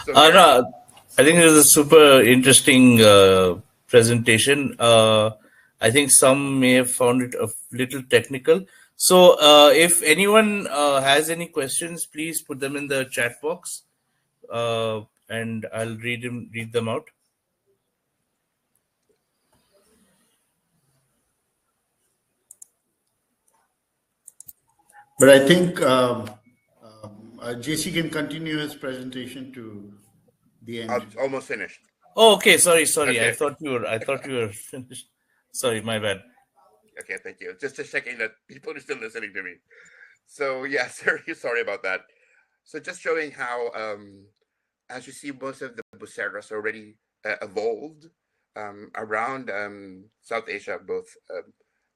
So No, I think it was a super interesting presentation. I think some may have found it a little technical. So if anyone has any questions, please put them in the chat box, and I'll read them out. But I think JC can continue his presentation to the end. I'm almost finished. Oh, okay. Sorry. Okay. I thought you were finished. Sorry, my bad. Okay, thank you. Just checking that people are still listening to me. So yeah, sorry about that. So just showing how, as you see, most of the Buceras already evolved around South Asia, both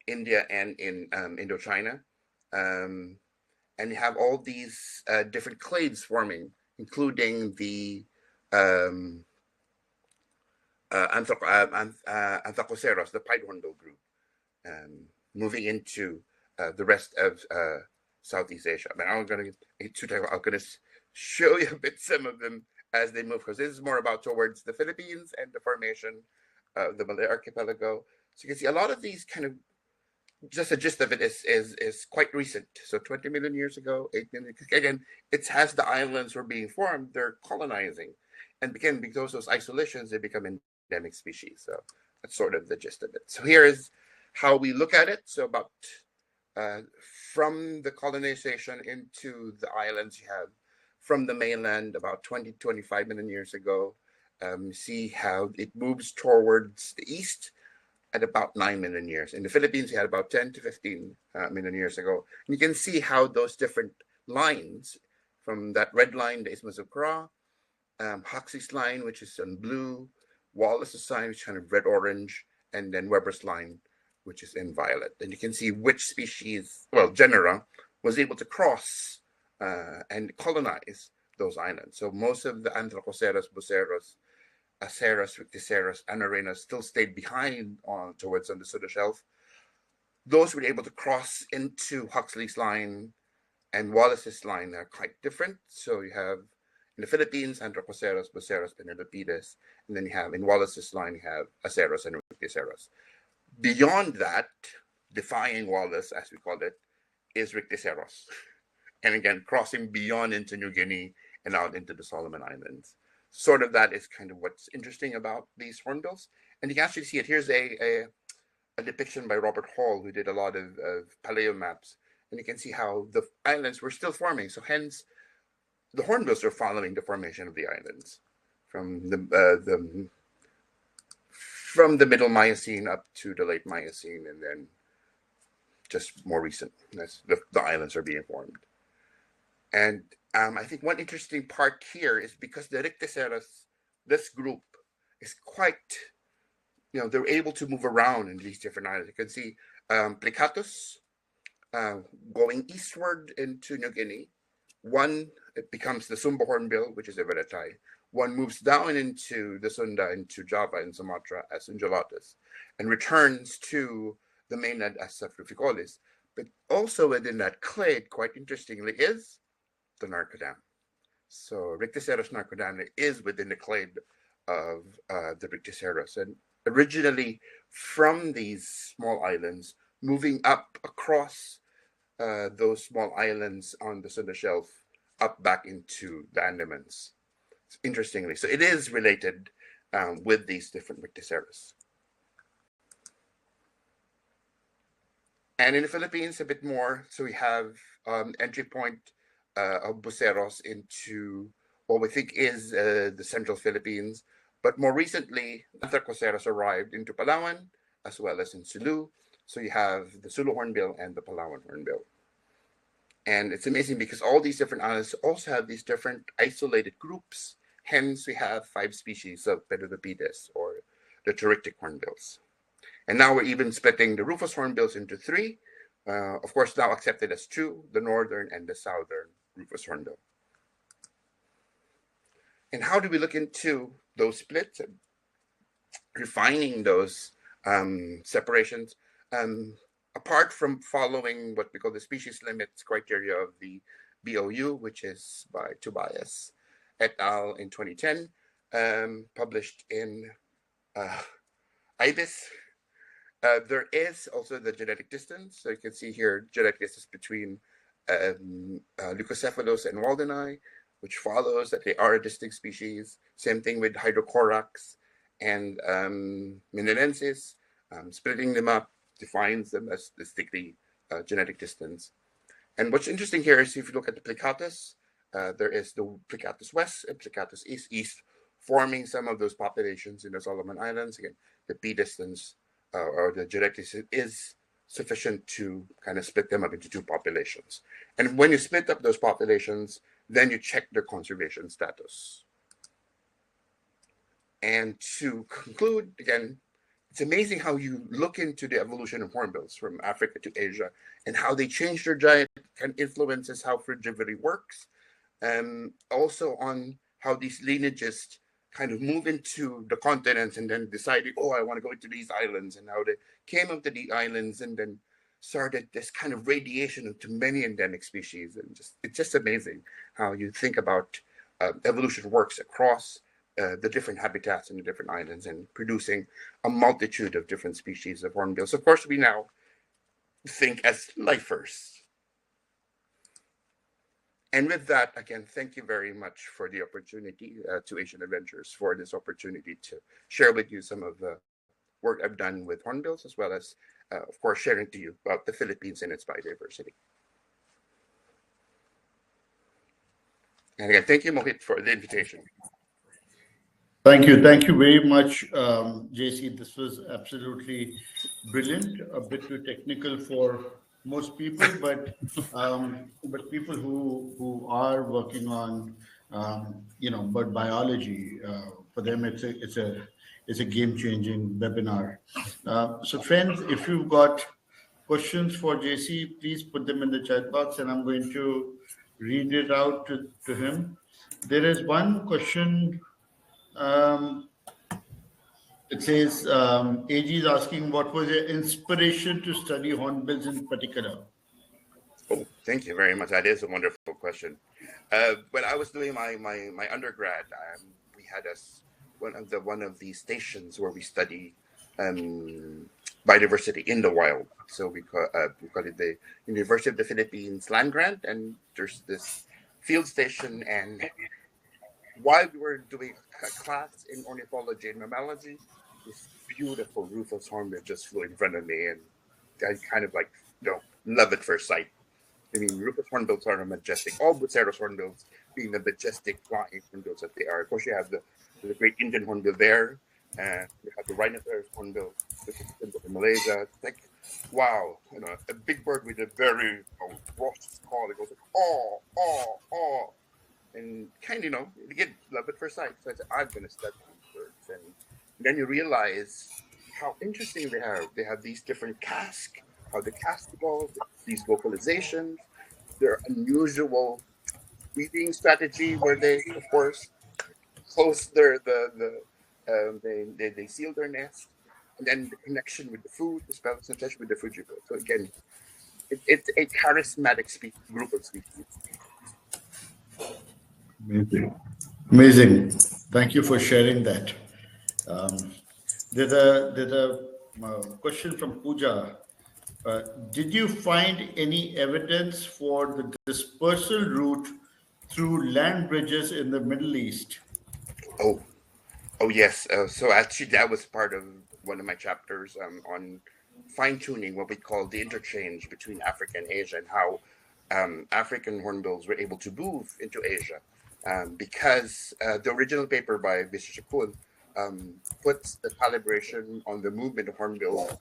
India and in Indochina. And you have all these different clades forming, including the Anthococeros, the pied hornbill group, moving into the rest of Southeast Asia. I mean, I'm going to show you a bit some of them as they move, because this is more about towards the Philippines and the formation of the Malay archipelago. So you can see a lot of these kind of, just the gist of it is quite recent. So 20 million years ago, 8 million, again, it has the islands were being formed, they're colonizing. And again, because those isolations, they become endemic species. So that's sort of the gist of it. So here is how we look at it. So about from the colonization into the islands, you have from the mainland about 20-25 million years ago. See how it moves towards the east at about 9 million years. In the Philippines, you had about 10-15 million years ago. And you can see how those different lines, from that red line, the Isthmus of Kra, Huxley's line, which is in blue, Wallace's line, which is kind of red-orange, and then Weber's line, which is in violet. And you can see which species, well, genera, was able to cross and colonize those islands. So most of the Anthracoceras, Buceros, Aceras, Ricticeras, Anarenas still stayed behind towards on the Southern Shelf. Those were able to cross into Huxley's line and Wallace's line are quite different. So you have in the Philippines, Anthracoceras, Buceros, Penelopides, and then you have in Wallace's line, you have Aceras and Ricticeras. Beyond that, defying Wallace, as we call it, is Ricticeros. And again, crossing beyond into New Guinea and out into the Solomon Islands. Sort of that is kind of what's interesting about these hornbills. And you can actually see it. Here's a depiction by Robert Hall, who did a lot of paleo maps. And you can see how the islands were still forming. So hence, the hornbills are following the formation of the islands from the middle Miocene up to the late Miocene, and then just more recent, the islands are being formed. And I think one interesting part here is because the Ricticeras, this group is quite, they're able to move around in these different islands. You can see Plicatus going eastward into New Guinea. One, it becomes the Sumba hornbill, which is Everetai. One moves down into the Sunda, into Java and Sumatra as Ungulatus, and returns to the mainland as Saphrophicolis. But also within that clade, quite interestingly, is the Narcodam. So Ricticeros narcodam is within the clade of the Ricticeros. And originally from these small islands, moving up across those small islands on the Sunda Shelf, up back into the Andamans. Interestingly, so it is related with these different Ricticeros. And in the Philippines, a bit more. So we have entry point of buceros into what we think is the central Philippines. But more recently, anthracoceros arrived into Palawan as well as in Sulu. So you have the Sulu Hornbill and the Palawan Hornbill. And it's amazing because all these different islands also have these different isolated groups. Hence, we have 5 species of Pedipedis or the Pterichtic hornbills. And now we're even splitting the Rufous hornbills into 3. Of course, now accepted as 2, the northern and the southern Rufous hornbill. And how do we look into those splits and refining those separations? Apart from following what we call the species limits criteria of the BOU, which is by Tobias et al. In 2010, published in IBIS. There is also the genetic distance. So you can see here genetic distance between Leucocephalus and Waldeni, which follows that they are a distinct species. Same thing with Hydrocorax and Minenensis. Splitting them up defines them as distinctly genetic distance. And what's interesting here is if you look at the Plicatus, there is the Plicatus West and Plicatus East, forming some of those populations in the Solomon Islands. Again, the P distance or the genetic distance is sufficient to kind of split them up into 2 populations. And when you split up those populations, then you check their conservation status. And to conclude, again, it's amazing how you look into the evolution of hornbills from Africa to Asia and how they change their diet kind of influences how frugivity works. And also on how these lineages kind of move into the continents and then decided, oh, I want to go into these islands, and how they came up to the islands and then started this kind of radiation into many endemic species. And it's just amazing how you think about evolution works across the different habitats in the different islands and producing a multitude of different species of hornbills. Of course, we now think as lifers. And with that, again, thank you very much for the opportunity to Asian Adventures for this opportunity to share with you some of the work I've done with hornbills, as well as, of course, sharing to you about the Philippines and its biodiversity. And again, thank you, Mohit, for the invitation. Thank you very much, JC. This was absolutely brilliant. A bit too technical for most people, but people who are working on bird biology, for them it's a game-changing webinar. So friends, if you've got questions for JC, please put them in the chat box, and I'm going to read it out to him. There is one question. It says, AG is asking, what was your inspiration to study hornbills in particular? Oh, thank you very much. That is a wonderful question. When I was doing my undergrad, we had one of the stations where we study biodiversity in the wild. So we call it the University of the Philippines Land Grant, and there's this field station. And while we were doing a class in ornithology and mammalogy, this beautiful Rufous hornbill just flew in front of me, and I kind of love at first sight. I mean, Rufous hornbills are majestic. All buceros hornbills being the majestic flying hornbills that they are. Of course, you have the great Indian hornbill there, and you have the rhinoceros hornbill, which is in Malaysia. It's like, wow, a big bird with a very raucous call. It goes like, oh, oh, oh. And kind of, you get love at first sight. So I said, I'm going to study these birds. And then you realize how interesting they are. They have these different casques, how the casque evolve, these vocalizations, their unusual breathing strategy where they, of course, close they seal their nest, and then the connection with the food, the spells attached with the food you go. So again, it's a charismatic group of species. Amazing. Thank you for sharing that. There's a question from Pooja. Did you find any evidence for the dispersal route through land bridges in the Middle East? Oh yes. So actually, that was part of one of my chapters on fine-tuning what we call the interchange between Africa and Asia, and how African hornbills were able to move into Asia. Because the original paper by Mr. Shakul puts the calibration on the movement of hornbills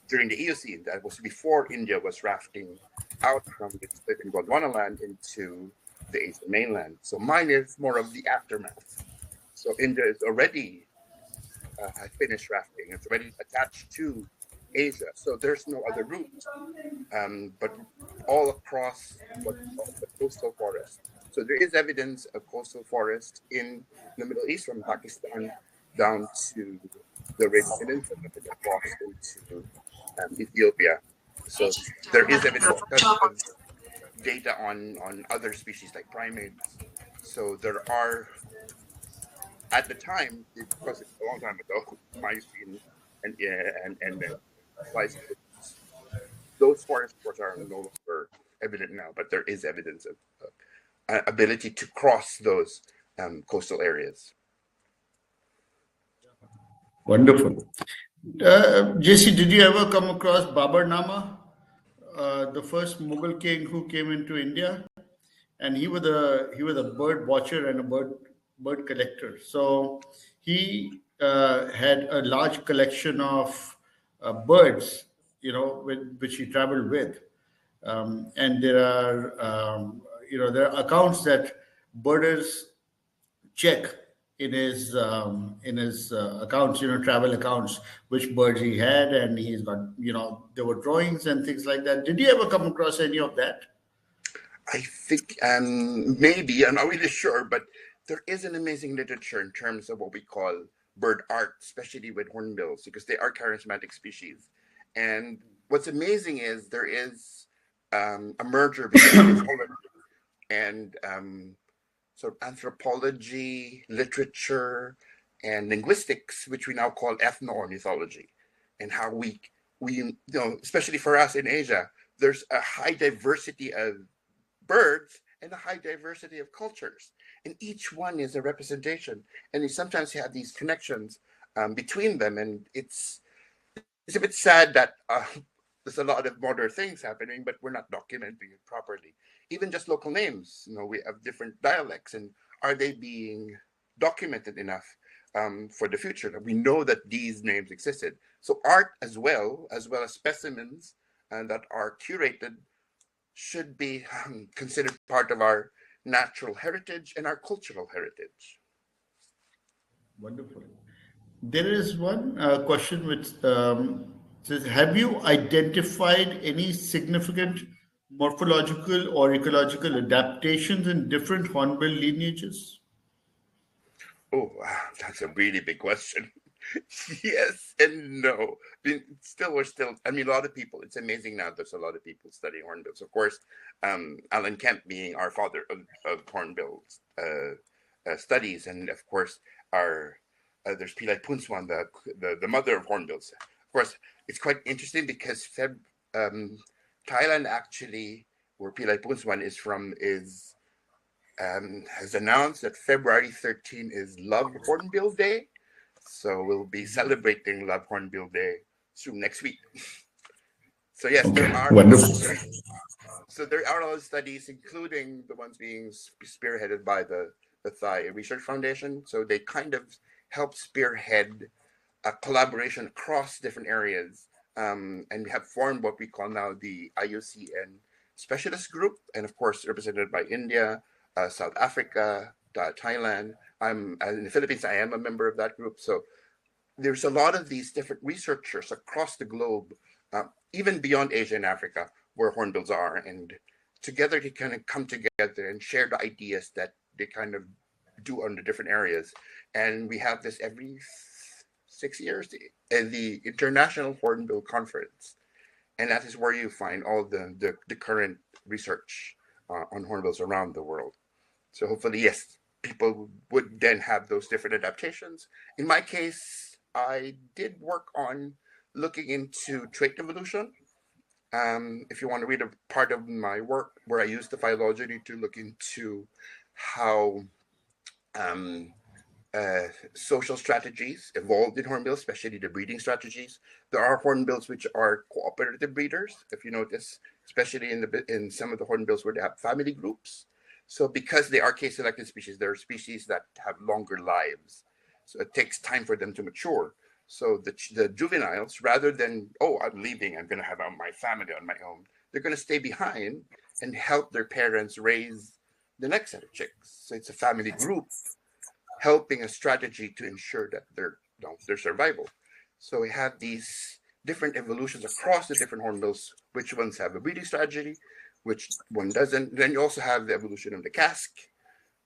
during the Eocene. That was before India was rafting out from its in Gondwanaland into the Asian mainland. So mine is more of the aftermath. So India is already finished rafting. It's already attached to Asia. So there's no other route, but all across what we call the coastal forest. So there is evidence of coastal forest in the Middle East, from Pakistan down to the Arabian Peninsula, and across into Ethiopia. So there is evidence of data on other species like primates. So there are, at the time, because it's a long time ago, Miocene and Pleistocene, those forest sports are no longer evident now, but there is evidence of ability to cross those coastal areas. Wonderful. JC, did you ever come across Baburnama, the first Mughal king who came into India? And he was a bird watcher and a bird collector. So he had a large collection of birds, which he traveled with. And there are accounts that birders check in his accounts, travel accounts, which birds he had, and he's got, there were drawings and things like that. Did you ever come across any of that? I think maybe, I'm not really sure, but there is an amazing literature in terms of what we call bird art, especially with hornbills, because they are charismatic species. And what's amazing is there is a merger between anthropology and sort of anthropology, literature, and linguistics, which we now call ethno-ornithology, and how we especially for us in Asia, there's a high diversity of birds and a high diversity of cultures, and each one is a representation, and you sometimes have these connections between them, and it's a bit sad that there's a lot of modern things happening, but we're not documenting it properly. Even just local names, we have different dialects, and are they being documented enough for the future that we know that these names existed? So art as well as specimens that are curated should be considered part of our natural heritage and our cultural heritage. Wonderful. There is one question which says, have you identified any significant morphological or ecological adaptations in different hornbill lineages? Oh, wow, that's a really big question. Yes and no. I mean, a lot of people, it's amazing now, there's a lot of people studying hornbills. Of course, Alan Kemp being our father of hornbill studies, and of course, there's Pillai Punswan, the mother of hornbills. Of course, it's quite interesting because Thailand actually, where Pillai Punswan is from, has announced that February 13 is Love Hornbill Day. So we'll be celebrating Love Hornbill Day soon next week. So yes, okay. There are wonderful. So there are a lot of studies, including the ones being spearheaded by the Thai Research Foundation. So they kind of help spearhead a collaboration across different areas, and we have formed what we call now the IUCN Specialist Group, and of course represented by India, South Africa, Thailand. In the Philippines, I am a member of that group. So there's a lot of these different researchers across the globe, even beyond Asia and Africa, where hornbills are, and together they kind of come together and share the ideas that they kind of do on the different areas. And we have this every 6 years, the International Hornbill Conference, and that is where you find all the current research on hornbills around the world. So hopefully, yes, people would then have those different adaptations. In my case, I did work on looking into trait evolution. If you want to read a part of my work where I use the phylogeny to look into how social strategies evolved in hornbills, especially the breeding strategies. There are hornbills which are cooperative breeders, if you notice, especially in some of the hornbills where they have family groups. So because they are case-selected species, there are species that have longer lives. So it takes time for them to mature. So the juveniles, rather than, oh, I'm leaving, I'm going to have my family on my own, they're going to stay behind and help their parents raise the next set of chicks. So it's a family group helping a strategy to ensure that their survival. So we have these different evolutions across the different hornbills, which ones have a breeding strategy, which one doesn't. Then you also have the evolution of the cask,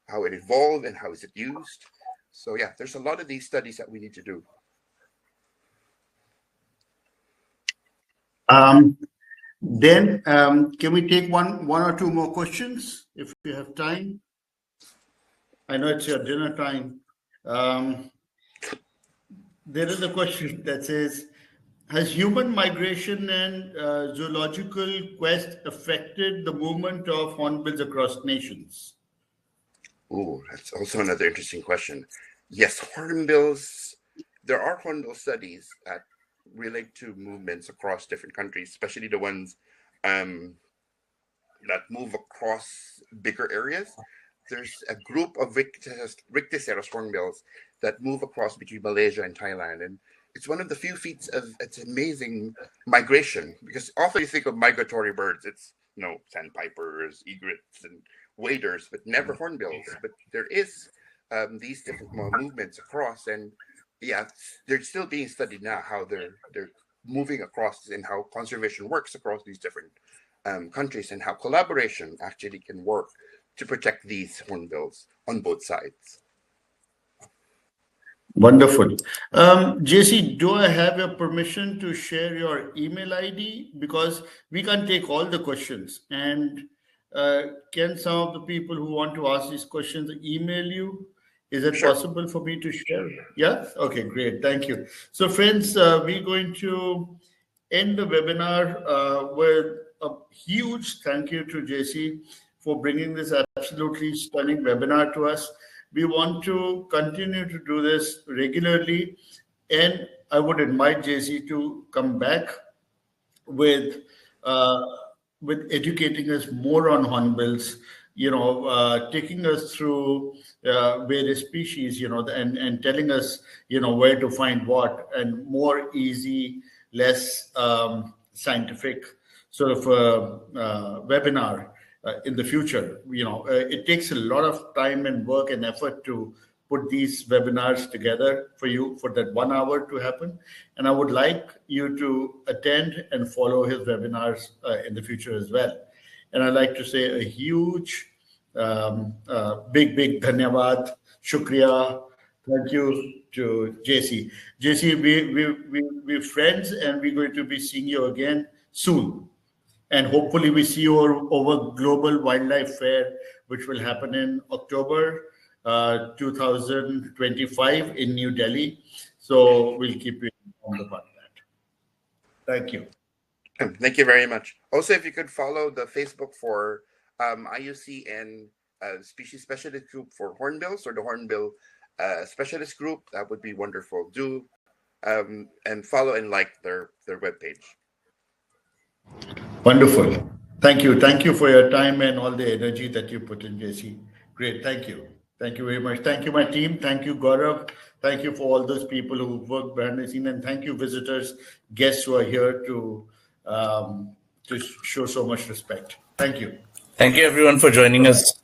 how it evolved and how is it used. So yeah, there's a lot of these studies that we need to do. Then can we take one or two more questions if you have time? I know it's your dinner time. There is a question that says, has human migration and zoological quest affected the movement of hornbills across nations? Oh, that's also another interesting question. Yes, hornbills, there are hornbill studies that relate to movements across different countries, especially the ones that move across bigger areas. There's a group of Ricticeros hornbills that move across between Malaysia and Thailand. And it's one of the few feats of its amazing migration, because often you think of migratory birds, it's sandpipers, egrets, and waders, but never hornbills. But there is these different movements across, and yeah, they're still being studied now, how they're moving across and how conservation works across these different countries, and how collaboration actually can work to protect these hornbills on both sides. Wonderful. JC, do I have your permission to share your email ID? Because we can't take all the questions. And can some of the people who want to ask these questions email you? Is it possible for me to share? Yeah? Okay, great. Thank you. So friends, we're going to end the webinar with a huge thank you to JC for bringing this absolutely stunning webinar to us. We want to continue to do this regularly, and I would invite JC to come back with educating us more on hornbills, taking us through various species, and telling us, where to find what, and more easy, less scientific sort of webinar in the future. It takes a lot of time and work and effort to put these webinars together for you, for that 1 hour to happen. And I would like you to attend and follow his webinars in the future as well. And I'd like to say a huge, big dhanyavad, shukriya, thank you to JC. JC, we're friends, and we're going to be seeing you again soon. And hopefully we see you over Global Wildlife Fair, which will happen in October 2025 in New Delhi. So we'll keep you informed about that. Thank you. Thank you very much. Also, if you could follow the Facebook for IUCN Species Specialist Group for Hornbills, or the Hornbill Specialist Group, that would be wonderful. Do and follow and like their webpage. Wonderful. Thank you. Thank you for your time and all the energy that you put in, JC. Great. Thank you. Thank you very much. Thank you, my team. Thank you, Gaurav. Thank you for all those people who work behind the scene. And thank you, visitors, guests who are here to show so much respect. Thank you. Thank you, everyone, for joining us.